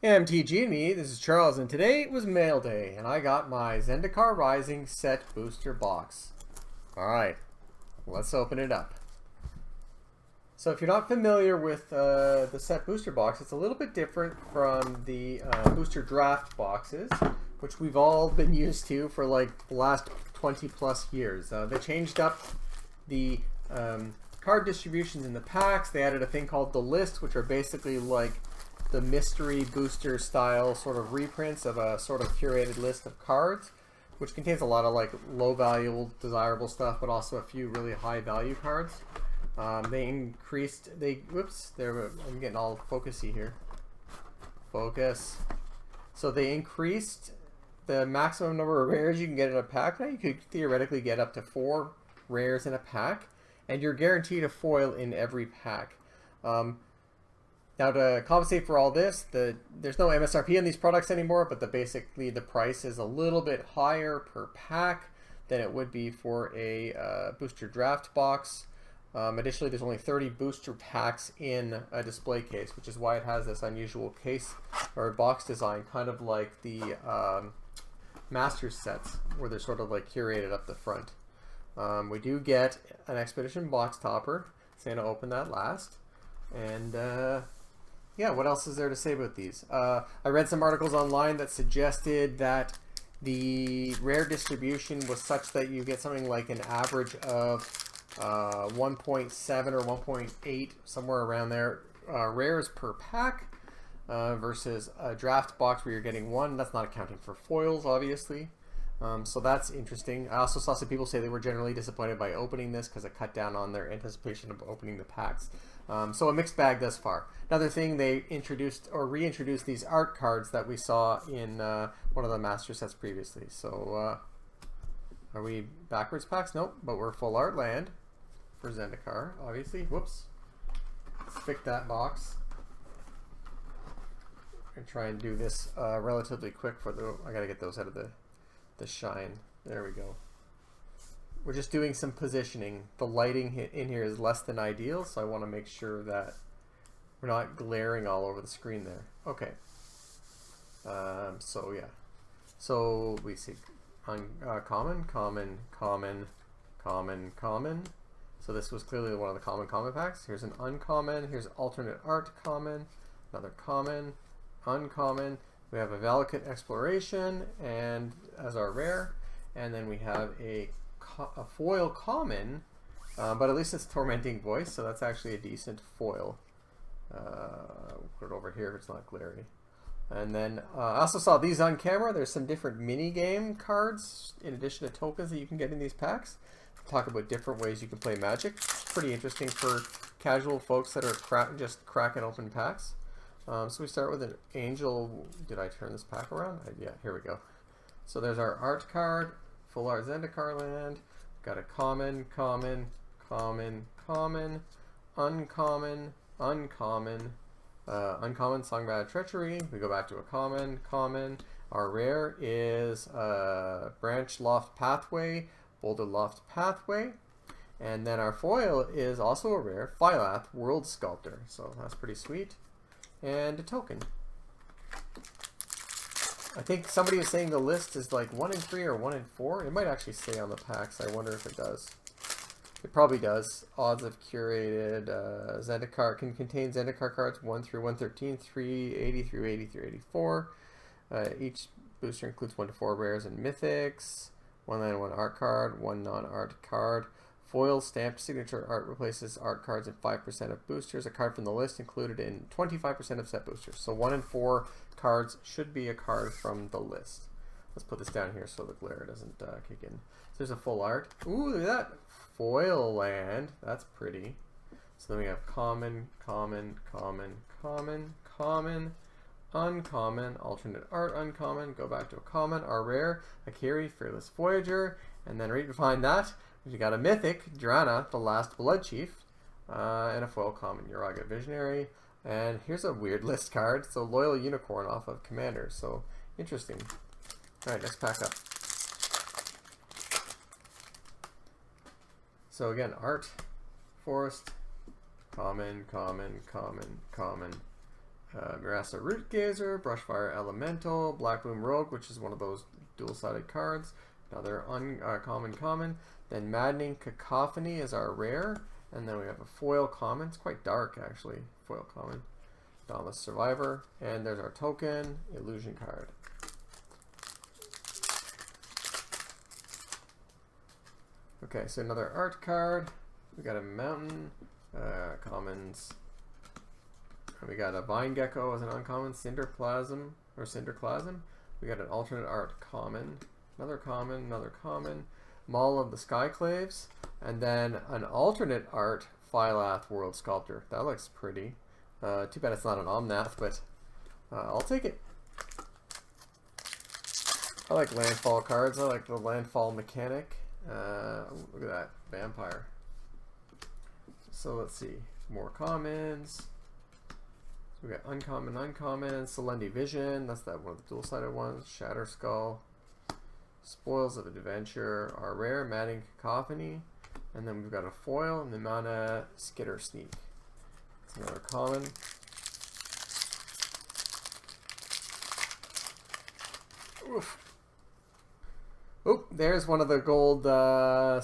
MTG and me, this is Charles, and today was mail day, and I got my Zendikar Rising set booster box. Alright, let's open it up. So if you're not familiar with the set booster box, it's a little bit different from the booster draft boxes, which we've all been used to for like the last 20 plus years. They changed up the card distributions in the packs. They added a thing called the list, which are basically like the mystery booster style sort of reprints of a sort of curated list of cards, which contains a lot of like low value, desirable stuff, but also a few really high value cards. They increased, I'm getting all focusy here. Focus. So they increased the maximum number of rares you can get in a pack. Now you could theoretically get up to 4 rares in a pack, and you're guaranteed a foil in every pack. Now to compensate for all this, there's no MSRP on these products anymore, but basically the price is a little bit higher per pack than it would be for a booster draft box. Additionally, there's only 30 booster packs in a display case, which is why it has this unusual case or box design, kind of like the Masters sets, where they're sort of like curated up the front. We do get an Expedition box topper. So I'm going to open that last. And yeah, what else is there to say about these? I read some articles online that suggested that the rare distribution was such that you get something like an average of 1.7 or 1.8, somewhere around there, rares per pack versus a draft box where you're getting 1. That's not accounting for foils, obviously. So that's interesting. I also saw some people say they were generally disappointed by opening this because it cut down on their anticipation of opening the packs. So a mixed bag thus far. Another thing, they introduced or reintroduced these art cards that we saw in one of the master sets previously. So are we backwards packs? Nope, but we're full art land for Zendikar, obviously. Whoops. Let's fix that box. And try and do this relatively quick for the. I gotta get those out of the shine. There we go. We're just doing some positioning. The lighting in here is less than ideal, so I want to make sure that we're not glaring all over the screen there. Okay. So yeah. So we see common. So this was clearly one of the common packs. Here's an uncommon. Here's alternate art common. Another common. Uncommon. We have a Valakut Exploration and as our rare, and then we have a foil common, but at least it's Tormenting Voice, so that's actually a decent foil. Put it over here if it's not glary. And then I also saw these on camera. There's some different mini game cards in addition to tokens that you can get in these packs. Talk about different ways you can play Magic. Pretty interesting for casual folks that are just cracking open packs. So we start with an Angel. Did I turn this pack around? Yeah, here we go. So there's our art card, full art Zendikar land. Got a common, uncommon, Songbad Treachery. We go back to a common. Our rare is Branch Loft Pathway, Boulder Loft Pathway. And then our foil is also a rare, Phylath World Sculptor. So that's pretty sweet. And a token. I think somebody was saying the list is like 1 in 3 or 1 in 4. It might actually say on the packs. I wonder if it does. It probably does. Odds of curated Zendikar can contain Zendikar cards 1 through 113, 380 through 80 through 84. Each booster includes 1 to 4 rares and mythics. 1 land, 1 art card, 1 non-art card. Foil stamped signature art replaces art cards in 5% of boosters. A card from the list included in 25% of set boosters. So 1 in 4 cards should be a card from the list. Let's put this down here so the glare doesn't kick in. So there's a full art. Ooh, look at that. Foil land. That's pretty. So then we have common, uncommon, alternate art, uncommon. Go back to a common. Our rare, Akiri, Fearless Voyager. And then right behind that, we got a mythic, Drana, the Last Blood Chief, and a foil common, Uraga Visionary. And here's a weird list card. So Loyal Unicorn off of Commander. So interesting. All right, let's pack up. So again, art, forest, common, Mirasa Root Gazer, Brushfire Elemental, Black Bloom Rogue, which is one of those dual-sided cards. Another uncommon common. Then Maddening Cacophony is our rare. And then we have a foil common. It's quite dark, actually. Foil common. Dauntless Survivor. And there's our token, Illusion card. Okay, so another art card. We got a mountain, commons. And we got a Vine Gecko as an uncommon, Cinderplasm, or Cinderclasm. We got an alternate art common, another common, Maul of the Skyclaves, and then an alternate art Phylath World Sculptor. That looks pretty. Too bad it's not an Omnath, but I'll take it. I like landfall cards. I like the landfall mechanic. Look at that vampire. So let's see, more commons. We got uncommon, Selendi Vision. That's that one of the dual-sided ones. Shatter Skull. Spoils of Adventure. Our rare Maddening Cacophony. And then we've got a foil, Nimana Skitter Sneak. That's another common. Oof. Oh, there's one of the gold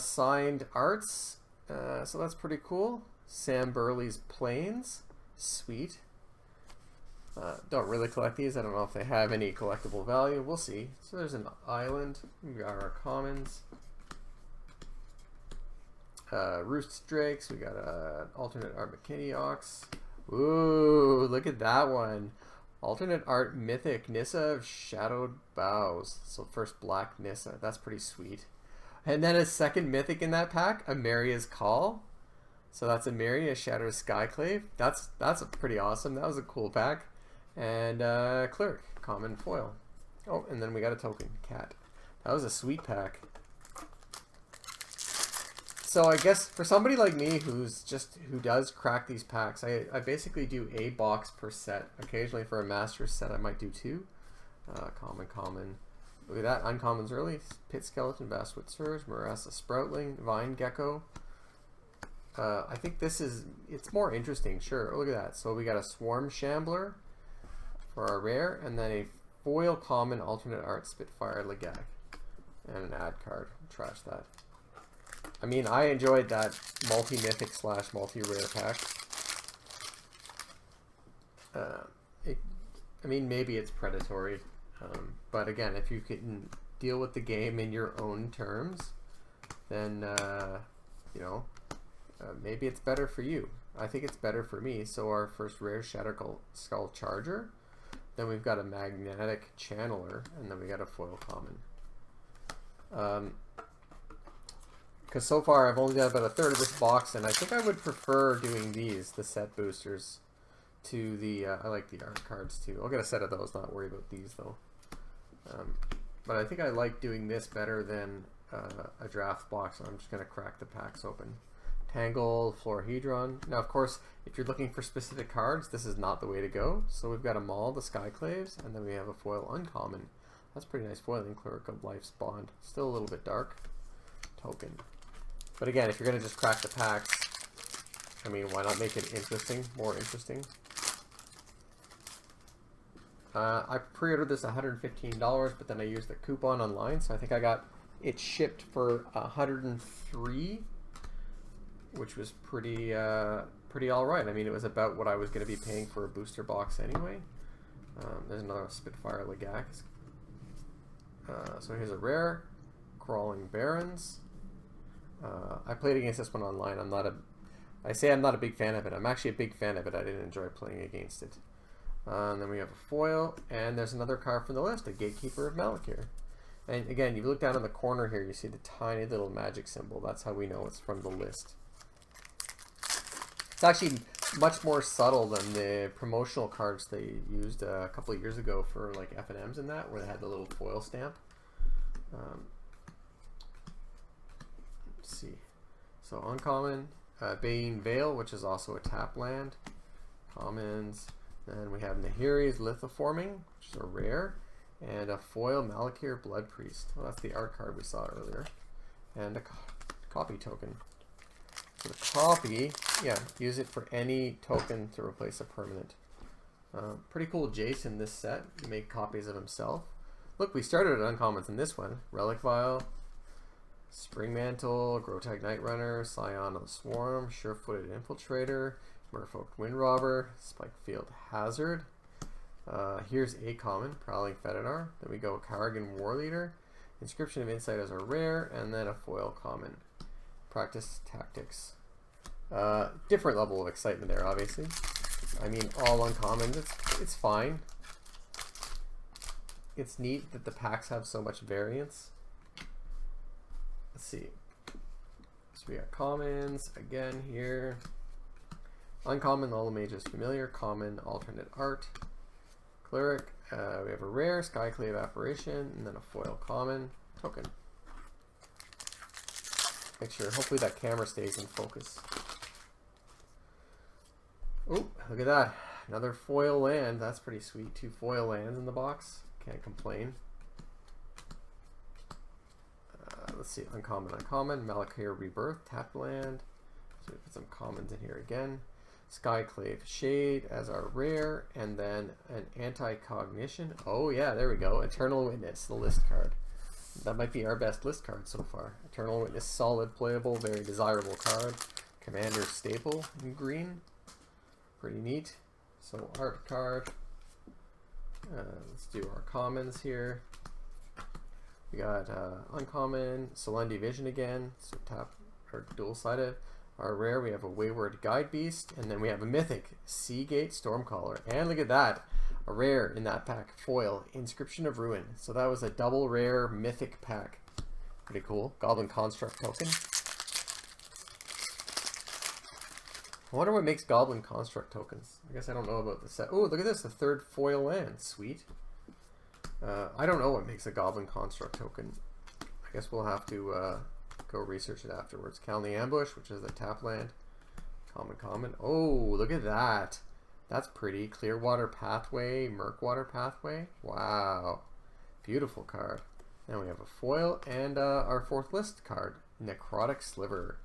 signed arts. So that's pretty cool. Sam Burley's Plains. Sweet. Don't really collect these. I don't know if they have any collectible value. We'll see. So there's an island. We got our commons. Roost Drakes. We got an alternate art McKinney Ox. Ooh, look at that one. Alternate art Mythic Nissa of Shadowed Boughs. So first black Nissa. That's pretty sweet. And then a second Mythic in that pack, Ameria's Call. So that's Ameria Shattered Skyclave. That's pretty awesome. That was a cool pack. And Cleric, common foil. Oh, and then we got a token, Cat. That was a sweet pack. So I guess for somebody like me who does crack these packs, I basically do a box per set. Occasionally for a master's set I might do two. Common. Look at that, uncommons early. Pit Skeleton, Vastwood Surge, Marassa Sproutling, Vine Gecko. I think it's more interesting, sure. Look at that. So we got a Swarm Shambler for our rare, and then a foil common alternate art Spitfire Legag. And an ad card. Trash that. I mean, I enjoyed that multi-mythic / multi-rare pack. I mean, maybe it's predatory. But again, if you can deal with the game in your own terms, then, you know, maybe it's better for you. I think it's better for me. So our first rare Shatter Skull Charger. Then we've got a Magnetic Channeler. And then we got a foil common. Because so far I've only done about a third of this box, and I think I would prefer doing these, the set boosters, to the, I like the art cards too. I'll get a set of those, not worry about these though. But I think I like doing this better than a draft box, so I'm just going to crack the packs open. Tangle, Florahedron. Now of course, if you're looking for specific cards, this is not the way to go. So we've got a Maul, the Skyclaves, and then we have a foil uncommon. That's pretty nice foiling, Cleric of Life's Bond. Still a little bit dark. Token. But again, if you're going to just crack the packs, I mean, why not make it interesting, more interesting? I pre-ordered this $115, but then I used the coupon online, so I think I got it shipped for $103, which was pretty all right. I mean, it was about what I was going to be paying for a booster box anyway. There's another Spitfire Legax. So here's a rare, Crawling Barrens. I played against this one online. I say I'm not a big fan of it. I'm actually a big fan of it. I didn't enjoy playing against it. And then we have a foil, and there's another card from the list, a Gatekeeper of Malakir. And again, you look down in the corner here, you see the tiny little magic symbol. That's how we know it's from the list. It's actually much more subtle than the promotional cards they used a couple of years ago for like F&Ms and that, where they had the little foil stamp. Let's see. So uncommon, Bayne Vale, which is also a tap land. Commons. Then we have Nahiri's Lithoforming, which is a rare. And a foil Malakir Blood Priest. Well, that's the art card we saw earlier. And a copy token. So the copy, yeah, use it for any token to replace a permanent. Pretty cool Jason this set. He made copies of himself. Look, we started at uncommons in this one. Relic Vial, Spring Mantle, Grotag Night Runner, Scion of the Swarm, Sure-Footed Infiltrator, Merfolk Wind Robber, Spikefield Hazard. Here's a common, Prowling Fedidar. Then we go Karrigan War Leader, Inscription of Insight as a rare, and then a foil common. Practice Tactics. Different level of excitement there, obviously. I mean, all uncommons, it's fine. It's neat that the packs have so much variance. Let's see. So we got commons again here. Uncommon, all the mages familiar. Common, alternate art. Cleric, we have a rare, Skyclave Apparition, and then a foil common token. Make sure, hopefully that camera stays in focus. Oh, look at that. Another foil land. That's pretty sweet. 2 foil lands in the box. Can't complain. Let's see. Uncommon, uncommon. Malakir Rebirth. Tap land. So we put some commons in here again. Skyclave Shade as our rare. And then an Anti-Cognition. Oh, yeah. There we go. Eternal Witness. The list card. That might be our best list card so far. Eternal Witness. Solid playable. Very desirable card. Commander Staple in green. Pretty neat. So art card. Let's do our commons here. We got uncommon, Solendi Vision again. So tap or dual-sided. Our rare, we have a Wayward Guide Beast, and then we have a mythic Seagate Stormcaller. And look at that, a rare in that pack, foil, Inscription of Ruin. So that was a double rare mythic pack. Pretty cool. Goblin Construct token. I wonder what makes Goblin Construct tokens. I guess I don't know about the set. Oh, look at this, the 3rd foil land. Sweet. I don't know what makes a Goblin Construct token. I guess we'll have to go research it afterwards. Calendly Ambush, which is the tap land. Common, common. Oh, look at that. That's pretty. Clearwater Pathway, Murkwater Pathway. Wow. Beautiful card. Then we have a foil and our 4th list card, Necrotic Sliver.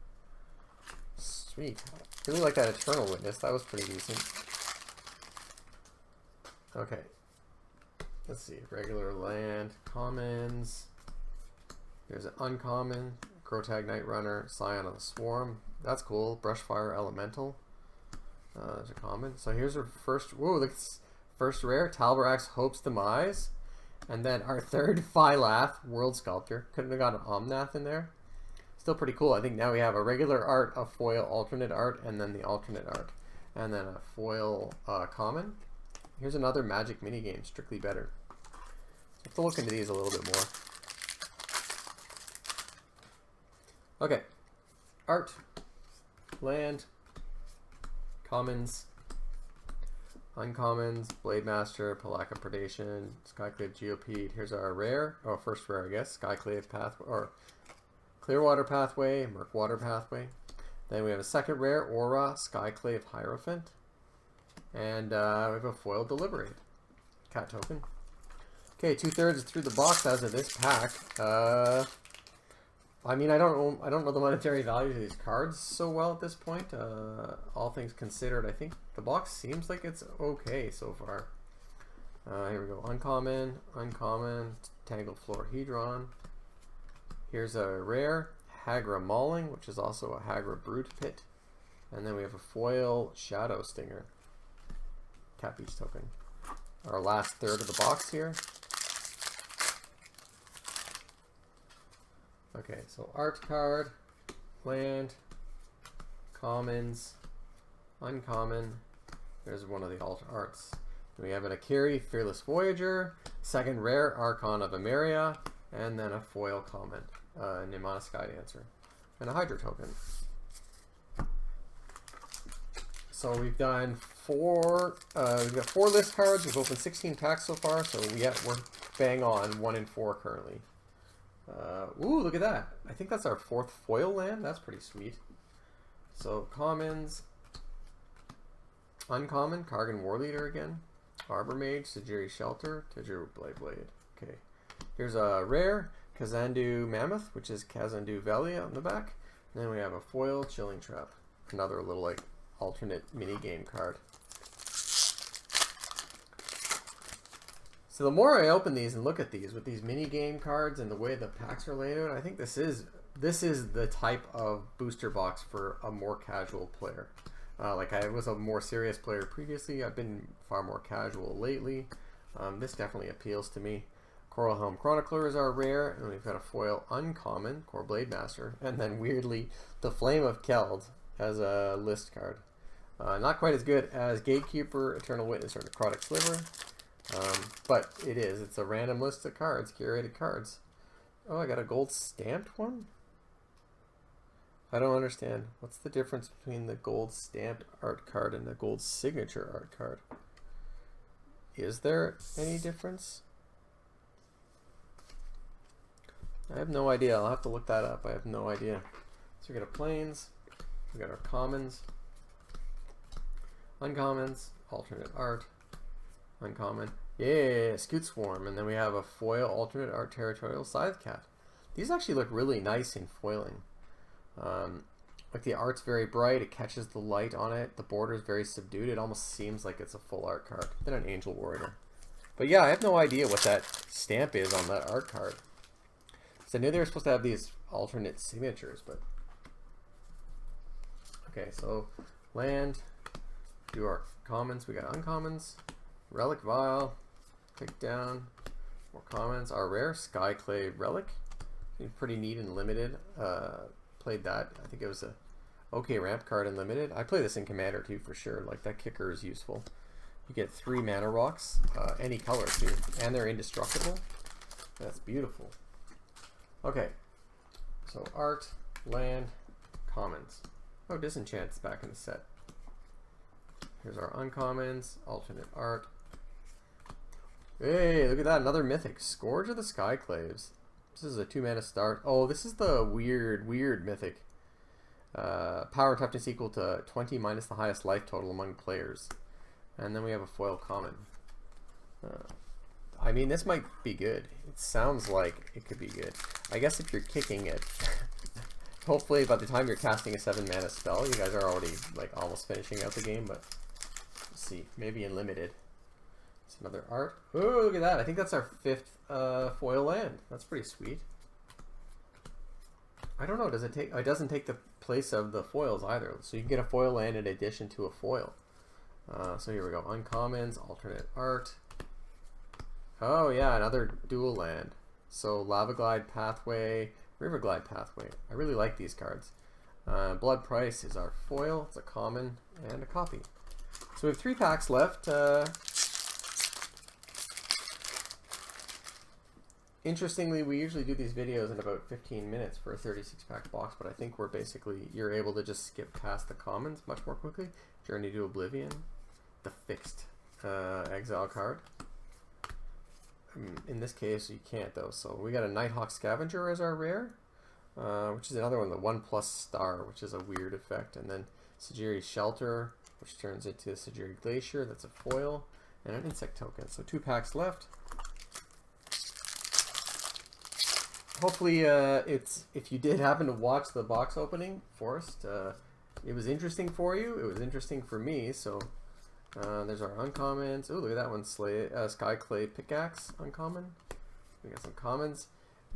Sweet. Really like that Eternal Witness. That was pretty decent. Okay. Let's see. Regular land. Commons. There's an uncommon. Grotag Night Runner. Scion of the Swarm. That's cool. Brushfire Elemental. There's a common. So here's our first. Whoa, look. First rare. Talbarax Hope's Demise. And then our 3rd Phylath World Sculptor. Couldn't have got an Omnath in there. Still pretty cool. I think now we have a regular art, a foil alternate art, and then the alternate art. And then a foil common. Here's another Magic minigame, Strictly Better. So have to look into these a little bit more. Okay. Art, land, commons, uncommons, Blade Master, Palaka Predation, Skyclave Geopede. Here's our rare, oh, first rare, I guess. Skyclave Pathway, or Clearwater Pathway, Murkwater Pathway. Then we have a 2nd rare, Aura, Skyclave Hierophant. And we have a foil Deliberate. Cat token. Okay, 2/3 through the box as of this pack. I mean, I don't know the monetary value of these cards so well at this point. All things considered, I think the box seems like it's okay so far. Here we go. Uncommon, uncommon, Tangled Florahedron. Here's a rare, Hagra Mauling, which is also a Hagra Brute Pit. And then we have a foil Shadow Stinger. Cat Beach token. Our last 3rd of the box here. Okay, so art card, land, commons, uncommon. There's one of the alt arts. We have an Akiri Fearless Voyager, 2nd rare, Archon of Emeria, and then a foil common. Nimana Sky Dancer, and a Hydra token. So we've done we've got 4 list cards. We've opened 16 packs so far, so we're bang on 1 in 4 currently. Ooh, look at that. I think that's our 4th foil land. That's pretty sweet. So commons, uncommon, Kargan War Leader again, Arbor Mage, Sajiri Shelter, Tajiru Blade. Okay, here's a rare, Kazandu Mammoth, which is Kazandu Valley on the back. And then we have a foil Chilling Trap, another little like alternate mini game card. So the more I open these and look at these with these mini game cards and the way the packs are laid out, I think this is the type of booster box for a more casual player. Like I was a more serious player previously. I've been far more casual lately. This definitely appeals to me. Coral Helm Chronicler is our rare, and we've got a foil uncommon, Core Blade Master, and then weirdly, the Flame of Keld as a list card. Not quite as good as Gatekeeper, Eternal Witness, or Necrotic Sliver, but it is. It's a random list of cards, curated cards. Oh, I got a gold stamped one? I don't understand. What's the difference between the gold stamped art card and the gold signature art card? Is there any difference? I have no idea. I'll have to look that up. I have no idea. So we got our plains, we got our commons, uncommons, alternate art, uncommon. Yeah, Scoot Swarm, and then we have a foil alternate art territorial Scythe Cat. These actually look really nice in foiling. Like the art's very bright, it catches the light on it, the border is very subdued, it almost seems like it's a full art card. Then an Angel Warrior. But yeah, I have no idea what that stamp is on that art card. So I knew they were supposed to have these alternate signatures, but... Okay, so land, do our commons, we got uncommons, Relic Vial, click down, more commons, our rare, Skyclave Relic, pretty neat and limited. Played that, I think it was a okay ramp card in limited. I play this in Commander too for sure, like that kicker is useful. You get 3 mana rocks, any color too, and they're indestructible. That's beautiful. Okay, so art, land, commons. Oh, Disenchant's back in the set. Here's our uncommons, alternate art. Hey, look at that, another mythic. Scourge of the Skyclaves. This is a 2 mana start. Oh, this is the weird mythic. Power and toughness equal to 20 minus the highest life total among players. And then we have a foil common. I mean, this might be good. It sounds like it could be good. I guess if you're kicking it, hopefully by the time you're casting a 7 mana spell, you guys are already like almost finishing out the game, but let's see. Maybe in limited. It's another art. Oh, look at that. I think that's our 5th foil land. That's pretty sweet. I don't know. Does it take... It doesn't take the place of the foils either. So you can get a foil land in addition to a foil. So here we go. Uncommons, alternate art. Oh yeah, another dual land. So Lava Glide Pathway, River Glide Pathway. I really like these cards. Blood Price is our foil. It's a common and a copy. So we have 3 packs left. Interestingly, we usually do these videos in about 15 minutes for a 36-pack box, but I think we're basically, you're able to just skip past the commons much more quickly. Journey to Oblivion, the fixed exile card. In this case, you can't though. So we got a Nighthawk Scavenger as our rare, which is another one, the 1+ star, which is a weird effect. And then Sajiri's Shelter, which turns into Sajiri Glacier, that's a foil, and an insect token. So 2 packs left. Hopefully, if you did happen to watch the box opening, Forrest, it was interesting for you. It was interesting for me. So there's our uncommons. Oh, look at that one, Skyclave Pickaxe, uncommon. We got some commons.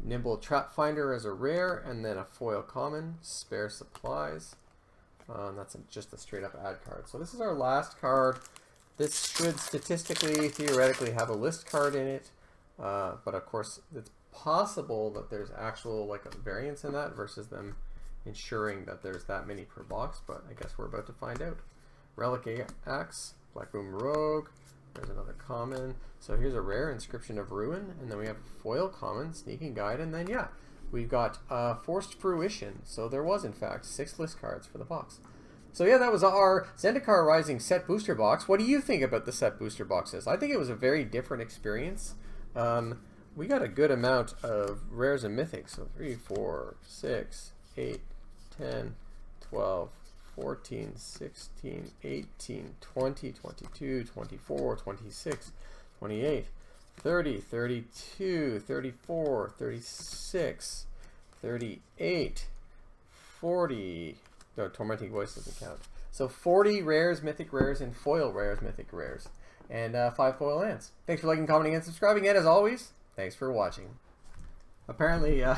Nimble Trap Finder as a rare, and then a foil common, Spare Supplies. That's just a straight up ad card. So this is our last card. This should statistically, theoretically have a list card in it, but of course it's possible that there's actual like a variance in that versus them ensuring that there's that many per box, but I guess we're about to find out. Relic Axe, Black Boom Rogue, there's another common. So here's a rare, Inscription of Ruin, and then we have foil common, Sneaking Guide, and then yeah, we've got Forced Fruition. So there was in fact 6 list cards for the box. So yeah, that was our Zendikar Rising set booster box. What do you think about the set booster boxes? I think it was a very different experience. We got a good amount of rares and mythics. So 3, 4, 6, 8, 10, 12, 14, 16, 18, 20, 22, 24, 26, 28, 30, 32, 34, 36, 38, 40. No, Tormenting Voice doesn't count. So 40 rares, mythic rares, and foil rares, mythic rares. and 5 foil lands. Thanks for liking, commenting, and subscribing, and as always, thanks for watching. Apparently, I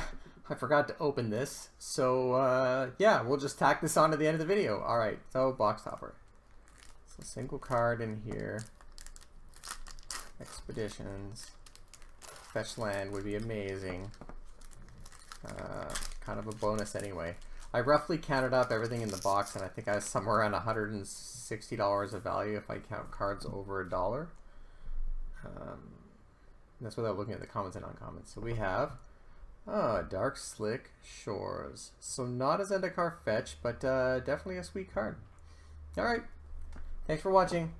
forgot to open this, so yeah, we'll just tack this on to the end of the video. Alright, so box topper. So single card in here. Expeditions. Fetch land would be amazing. Kind of a bonus anyway. I roughly counted up everything in the box, and I think I was somewhere around $160 of value if I count cards over $1. That's without looking at the commons and uncommons. So we have Dark Slick Shores. So not a Zendikar fetch, but definitely a sweet card. Alright, thanks for watching.